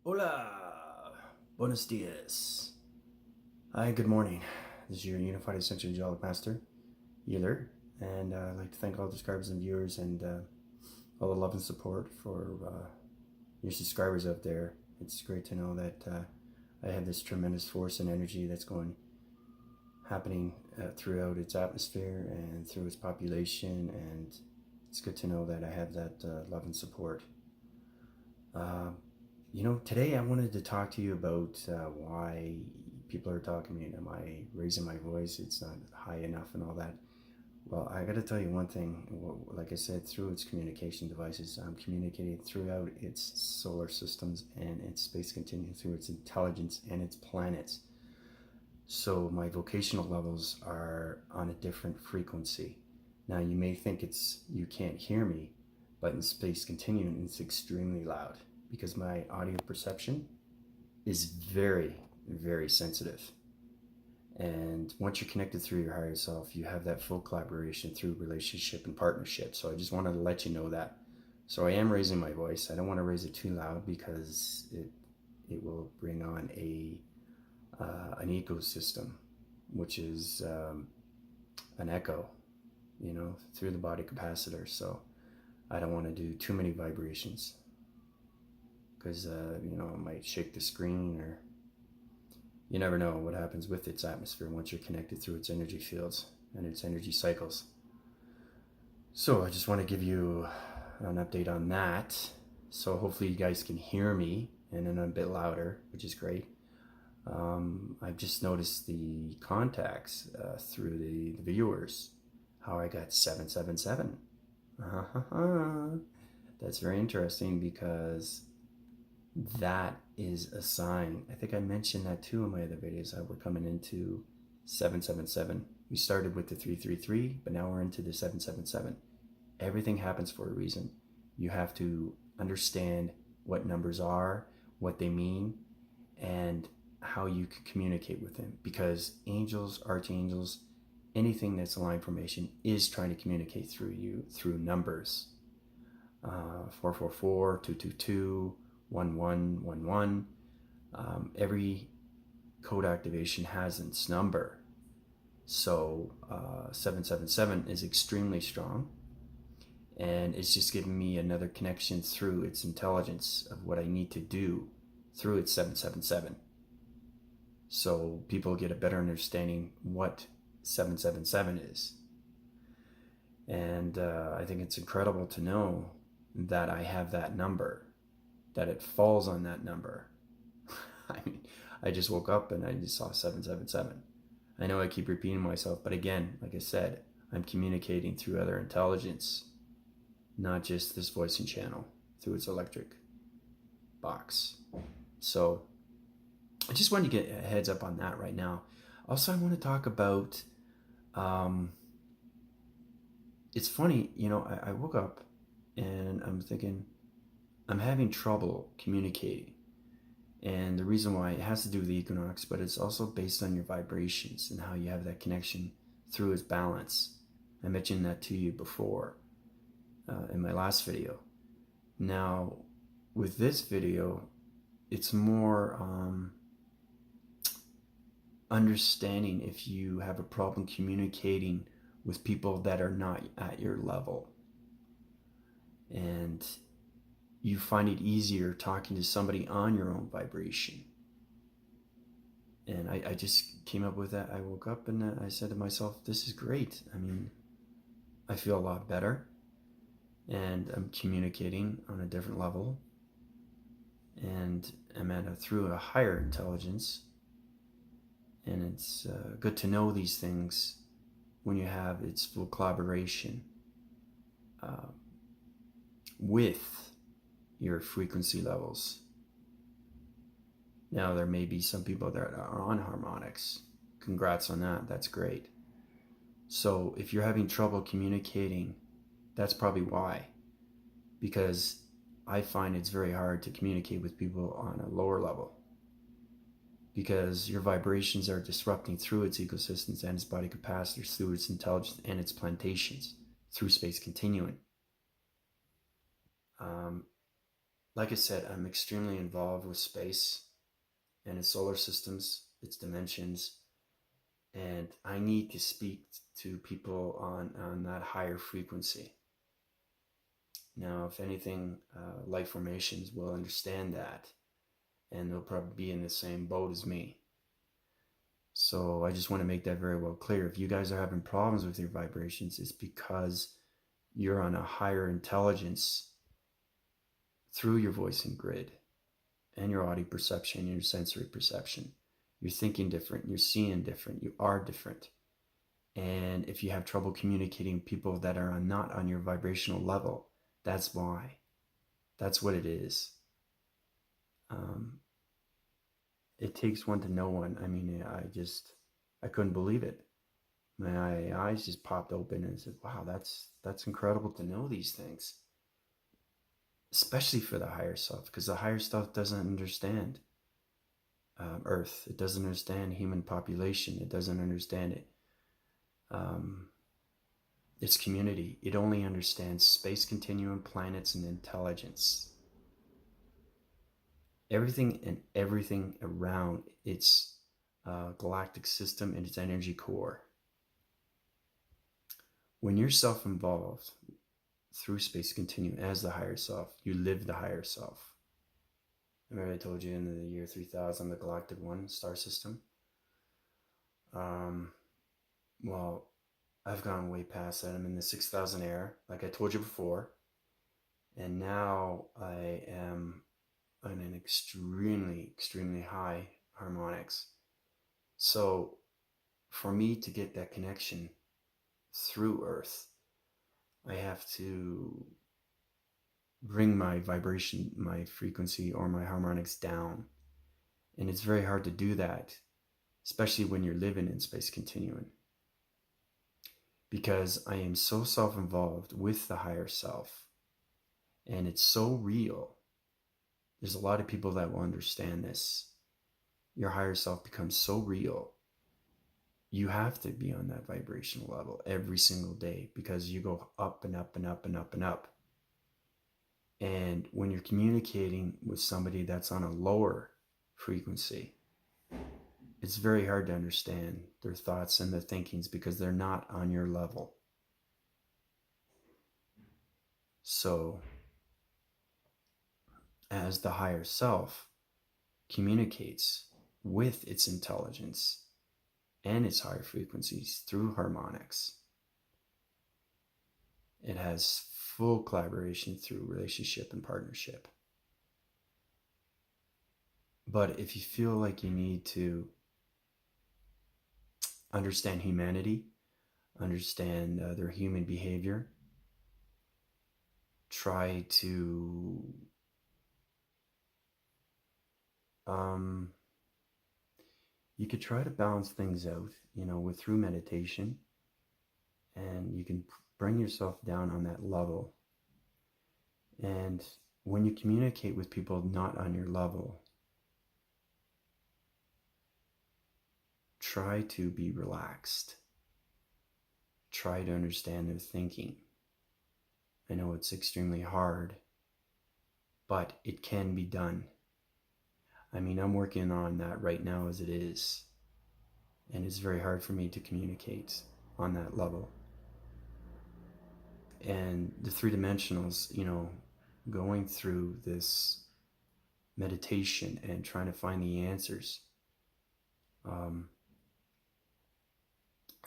Hola, buenos dias. Hi, good morning. This is your Unified Essential Angelic Master, Healer, and I'd like to thank all the subscribers and viewers and all the love and support for your subscribers out there. It's great to know that I have this tremendous force and energy that's happening throughout its atmosphere and through its population, and it's good to know that I have that love and support. Today I wanted to talk to you about why people are talking to me. Am I raising my voice? It's not high enough and all that. Well, I got to tell you one thing. Like I said, through its communication devices, I'm communicating throughout its solar systems and its space continuum, through its intelligence and its planets. So my vocational levels are on a different frequency. Now you may think you can't hear me, but in space continuum it's extremely loud because my audio perception is very, very sensitive. And once you're connected through your higher self, you have that full collaboration through relationship and partnership. So I just wanted to let you know that. So I am raising my voice. I don't want to raise it too loud because it will bring on an ecosystem, which is an echo, through the body capacitor. So I don't want to do too many vibrations because it might shake the screen, or you never know what happens with its atmosphere once you're connected through its energy fields and its energy cycles. So I just want to give you an update on that. So hopefully you guys can hear me and then a bit louder, which is great. I've just noticed the contacts through the viewers, how I got 777. That's very interesting because that is a sign. I think I mentioned that too in my other videos, that we're coming into 777. We started with the 333, but now we're into the 777. Everything happens for a reason. You have to understand what numbers are, what they mean, and how you can communicate with them, because angels, archangels, anything that's aligned formation is trying to communicate through you through numbers. 444, 222, 1111. Every code activation has its number. So 777 is extremely strong, and it's just giving me another connection through its intelligence of what I need to do through its 777. So people get a better understanding what 777 is. And I think it's incredible to know that I have that number, that it falls on that number. I mean, I just woke up and I just saw 777. I know I keep repeating myself, but again, like I said, I'm communicating through other intelligence, not just this voicing channel, through its electric box. So I just wanted to get a heads up on that right now. Also, I want to talk about, it's funny, I woke up and I'm thinking, I'm having trouble communicating. And the reason why, it has to do with the equinox, but it's also based on your vibrations and how you have that connection through its balance. I mentioned that to you before in my last video. Now, with this video, it's more understanding if you have a problem communicating with people that are not at your level. And you find it easier talking to somebody on your own vibration. And I just came up with that. I woke up and I said to myself, this is great. I mean, I feel a lot better and I'm communicating on a different level, and I'm through a higher intelligence. And it's good to know these things when you have its full collaboration with your frequency levels. Now, there may be some people that are on harmonics. Congrats on that. That's great. So if you're having trouble communicating, that's probably why. Because I find it's very hard to communicate with people on a lower level, because your vibrations are disrupting through its ecosystems and its body capacitors, through its intelligence and its plantations, through Space Continuum. like I said, I'm extremely involved with space and its solar systems, its dimensions, and I need to speak to people on that higher frequency. Now, if anything, life formations will understand that, and they'll probably be in the same boat as me. So I just want to make that very well clear. If you guys are having problems with your vibrations, it's because you're on a higher intelligence through your voicing grid and your audio perception and your sensory perception. You're thinking different, you're seeing different, you are different. And if you have trouble communicating with people that are not on your vibrational level, that's why. That's what it is. Um, it takes one to know one. I mean, I couldn't believe it. My eyes just popped open and said, "Wow, that's incredible to know these things." Especially for the higher self, because the higher self doesn't understand Earth. It doesn't understand human population. It doesn't understand it. Um, its community. It only understands space continuum, planets, and intelligence. Everything around its galactic system and its energy core. When you're self-involved through space continuum as the higher self, you live the higher self. Remember I told you in the year 3000, the galactic one star system? Um, well, I've gone way past that. I'm in the 6000 era, like I told you before. And now I am on an extremely high harmonics. So for me to get that connection through Earth, I have to bring my vibration, my frequency, or my harmonics down. And it's very hard to do that, especially when you're living in space continuum. Because I am so self-involved with the higher self, and it's so real. There's a lot of people that will understand this. Your higher self becomes so real. You have to be on that vibrational level every single day, because you go up and up and up and up and up. And when you're communicating with somebody that's on a lower frequency, it's very hard to understand their thoughts and their thinkings because they're not on your level. So, as the higher self communicates with its intelligence and its higher frequencies through harmonics, it has full collaboration through relationship and partnership. But if you feel like you need to understand humanity, understand their human behavior, try to you could try to balance things out, with through meditation, and you can bring yourself down on that level. And when you communicate with people not on your level, try to be relaxed. Try to understand their thinking. I know it's extremely hard, but it can be done. I mean, I'm working on that right now as it is, and it's very hard for me to communicate on that level. And the three dimensionals, going through this meditation and trying to find the answers,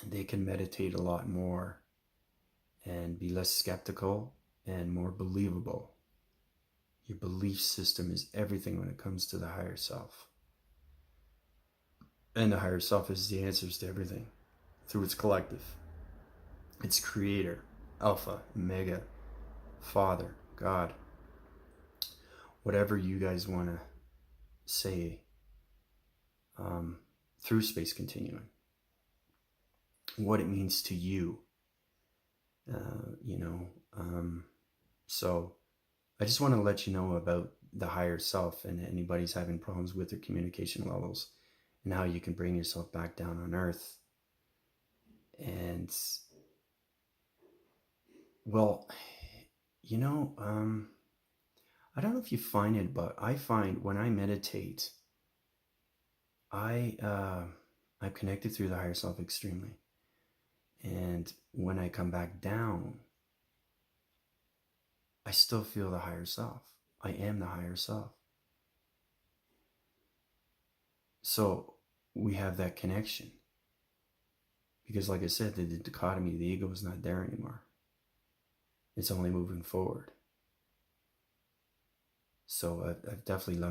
they can meditate a lot more and be less skeptical and more believable. Your belief system is everything when it comes to the higher self. And the higher self is the answers to everything through its collective, its creator, Alpha, Omega, Father, God, whatever you guys want to say, through Space Continuum, what it means to you, so I just want to let you know about the higher self, and anybody's having problems with their communication levels, and how you can bring yourself back down on Earth. And well, I don't know if you find it, but I find when I meditate, I'm connected through the higher self extremely. And when I come back down, I still feel the higher self. I am the higher self. So we have that connection. Because like I said, the dichotomy of the ego is not there anymore. It's only moving forward. So I've definitely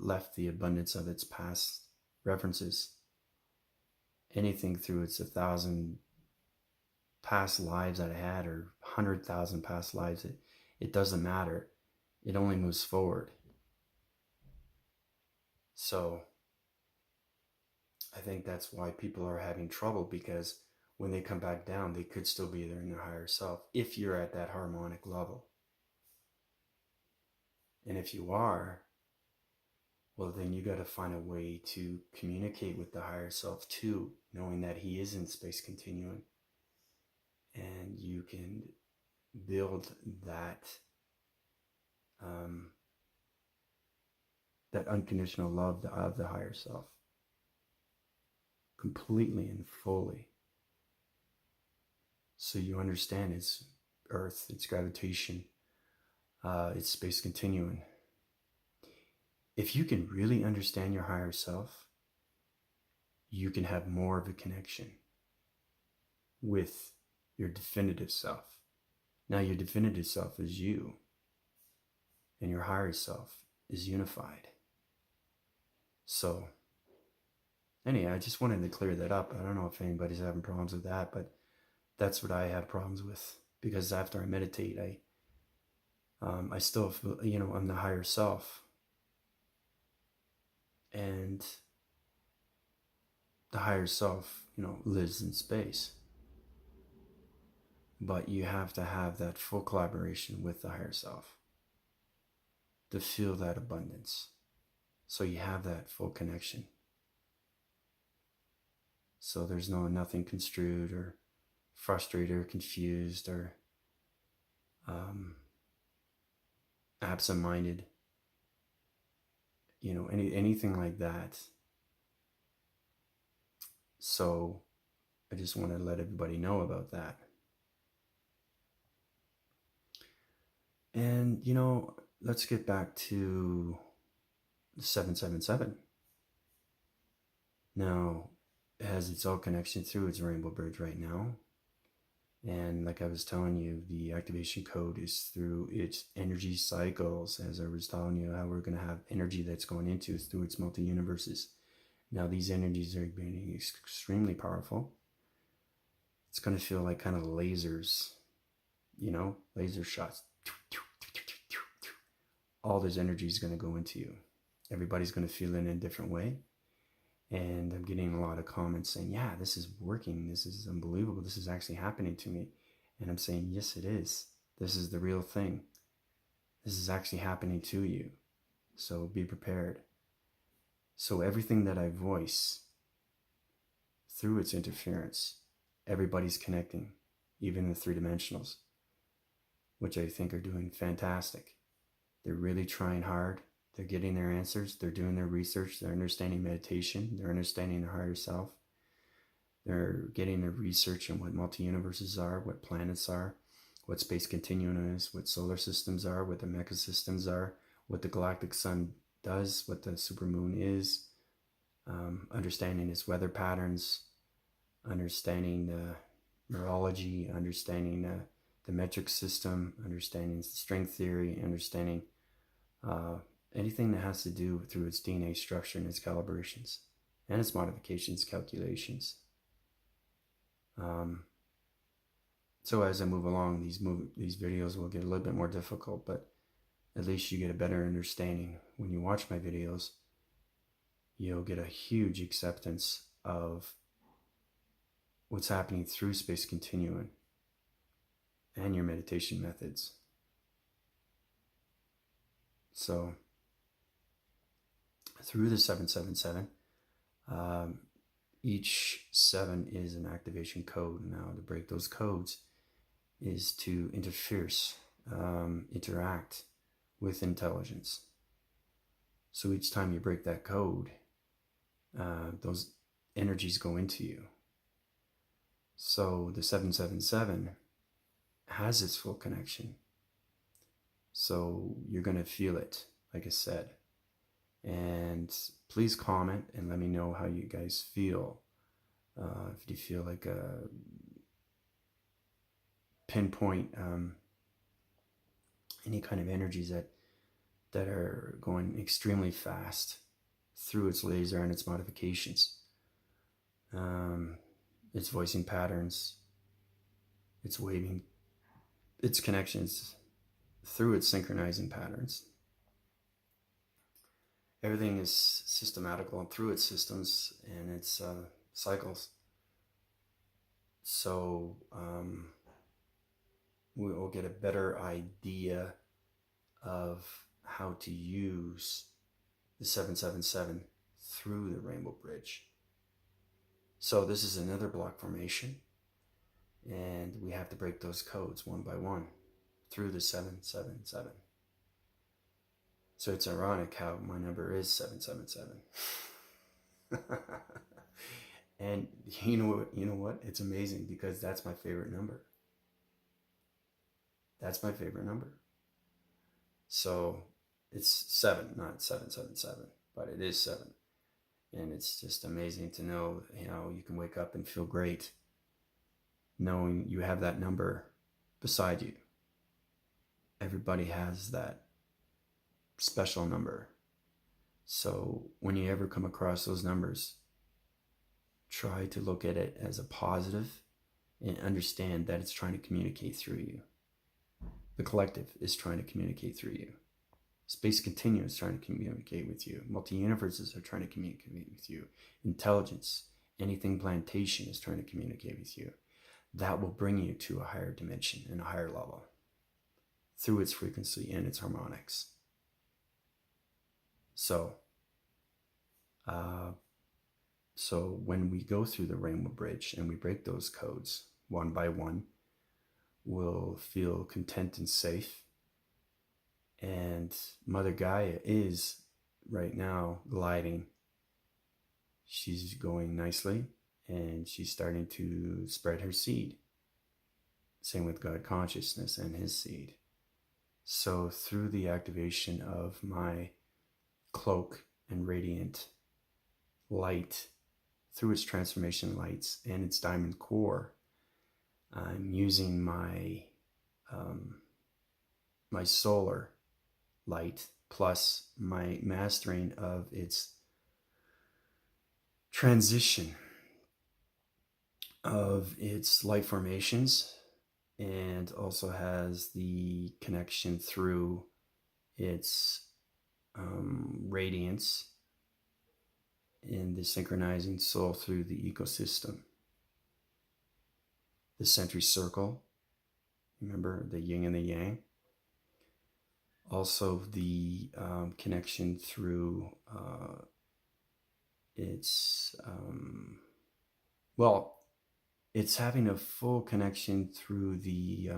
left the abundance of its past references. Anything through its 1,000 past lives that I had, or 100,000 past lives, it doesn't matter. It only moves forward. So I think that's why people are having trouble, because when they come back down, they could still be there in their higher self if you're at that harmonic level. And if you are, well, then you got to find a way to communicate with the higher self too, knowing that he is in space continuum, and you can build that that unconditional love of the higher self completely and fully. So you understand its earth, its gravitation, its space continuum. If you can really understand your higher self, you can have more of a connection with your definitive self. Now, your definitive self is you, and your higher self is unified. So, anyhow, I just wanted to clear that up. I don't know if anybody's having problems with that, but that's what I have problems with, because after I meditate, I still feel, I'm the higher self, and the higher self, lives in space. But you have to have that full collaboration with the higher self to feel that abundance. So you have that full connection. So there's nothing construed or frustrated or confused or absent-minded, anything like that. So I just want to let everybody know about that. And, let's get back to 777. Now, it has its own connection through its rainbow bridge right now. And like I was telling you, the activation code is through its energy cycles. As I was telling you, how we're going to have energy that's going into is through its multi-universes. Now, these energies are being extremely powerful. It's going to feel like kind of lasers, laser shots. All this energy is going to go into you. Everybody's going to feel it in a different way. And I'm getting a lot of comments saying, yeah, this is working. This is unbelievable. This is actually happening to me. And I'm saying, yes, it is. This is the real thing. This is actually happening to you. So be prepared. So everything that I voice through its interference, everybody's connecting, even the three-dimensionals, which I think are doing fantastic. They're really trying hard. They're getting their answers. They're doing their research. They're understanding meditation. They're understanding their higher self. They're getting their research on what multi-universes are, what planets are, what space continuum is, what solar systems are, what the mecha systems are, what the galactic sun does, what the supermoon is, understanding its weather patterns, understanding the neurology, understanding the metric system, understanding string theory, understanding anything that has to do through its DNA structure and its calibrations and its modifications, calculations. So as I move along, these videos will get a little bit more difficult, but at least you get a better understanding. When you watch my videos, you'll get a huge acceptance of what's happening through Space Continuum and your meditation methods. So through the 777, each 7 is an activation code. Now, to break those codes is to interact with intelligence. So each time you break that code, those energies go into you. So the 777 has its full connection. So you're going to feel it, like I said. And please comment and let me know how you guys feel. If you feel like a pinpoint any kind of energies that are going extremely fast through its laser and its modifications, its voicing patterns, its waving, its connections through its synchronizing patterns. Everything is systematical and through its systems and its cycles. So we will get a better idea of how to use the 777 through the Rainbow Bridge. So this is another block formation, and we have to break those codes one by one through the 777. So it's ironic how my number is 777. And you know what? It's amazing because that's my favorite number. That's my favorite number. So it's 7, not 777, but it is 7. And it's just amazing to know, you can wake up and feel great knowing you have that number beside you. Everybody has that special number. So when you ever come across those numbers, try to look at it as a positive and understand that it's trying to communicate through you. The collective is trying to communicate through you. Space Continuum is trying to communicate with you. Multi-universes are trying to communicate with you. Intelligence, anything plantation is trying to communicate with you. That will bring you to a higher dimension and a higher level through its frequency and its harmonics. So when we go through the Rainbow Bridge and we break those codes one by one, we'll feel content and safe. And Mother Gaia is right now gliding. She's going nicely and she's starting to spread her seed. Same with God consciousness and his seed. So through the activation of my cloak and radiant light, through its transformation lights and its diamond core, I'm using my my solar light plus my mastering of its transition of its light formations, and also has the connection through its radiance in the synchronizing soul through the ecosystem. The century circle, remember the yin and the yang. Also the connection through its, it's having a full connection through the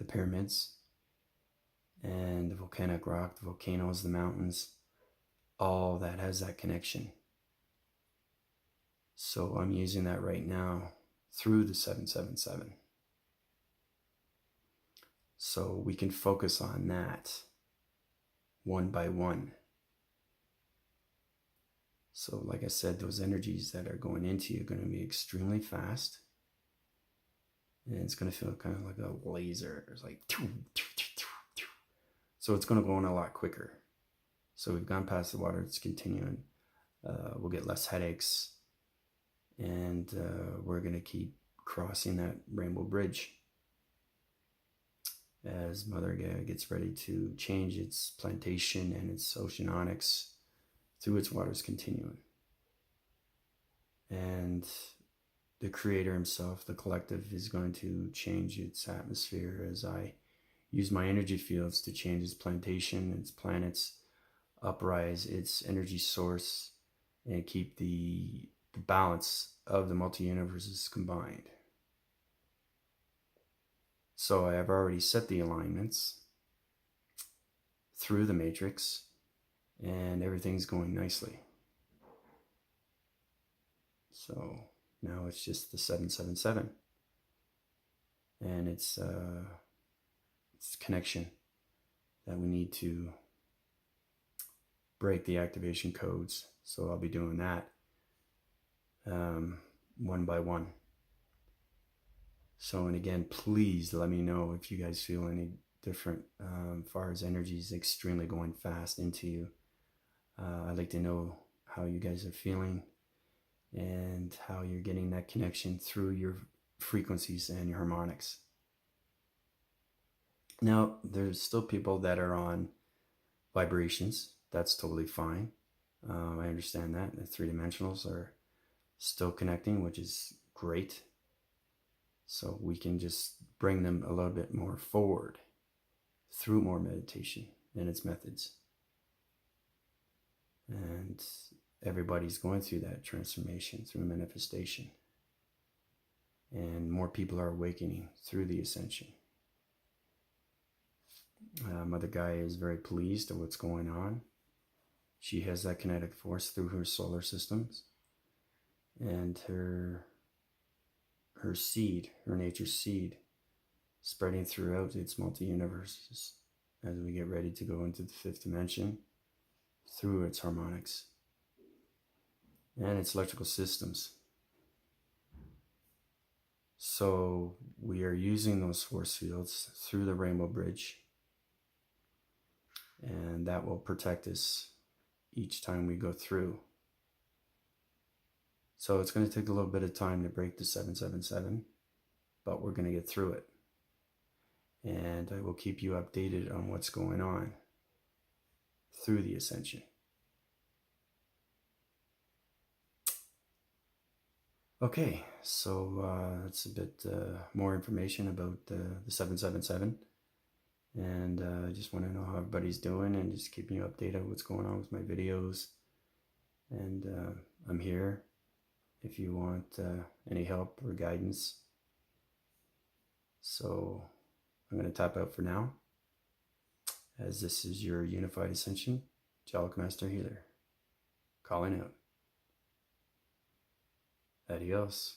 pyramids and the volcanic rock, the volcanoes, the mountains, all that has that connection. So I'm using that right now through the 777. So we can focus on that one by one. So like I said, those energies that are going into you are going to be extremely fast. And it's going to feel kind of like a laser. It's like, so it's going to go on a lot quicker. So we've gone past the water, it's continuing. We'll get less headaches. And we're going to keep crossing that Rainbow Bridge as Mother Gaia gets ready to change its plantation and its oceanics through its waters continuing. And the Creator himself, the collective, is going to change its atmosphere as I use my energy fields to change its plantation, its planets, uprise its energy source, and keep the balance of the multi-universes combined. So I have already set the alignments through the matrix, and everything's going nicely. So now it's just the 777, and it's connection that we need to break the activation codes. So I'll be doing that one by one. So, and again, please let me know if you guys feel any different. Far as energy is extremely going fast into you. I'd like to know how you guys are feeling and how you're getting that connection through your frequencies and your harmonics. Now, there's still people that are on vibrations. That's totally fine. I understand that. The three dimensionals are still connecting, which is great. So we can just bring them a little bit more forward through more meditation and its methods. And everybody's going through that transformation through manifestation. And more people are awakening through the ascension. Mother Gaia is very pleased at what's going on. She has that kinetic force through her solar systems. And her seed, her nature's seed, spreading throughout its multi-universes as we get ready to go into the fifth dimension through its harmonics and its electrical systems. So we are using those force fields through the rainbow bridge, and that will protect us each time we go through. So it's going to take a little bit of time to break the 777, but we're going to get through it. And I will keep you updated on what's going on through the ascension. Okay, so that's a bit more information about the 777. And I just want to know how everybody's doing and just keeping you updated on what's going on with my videos. And I'm here if you want any help or guidance. So I'm going to tap out for now, as this is your Unified Ascension Angelic Master Healer calling out. Adios.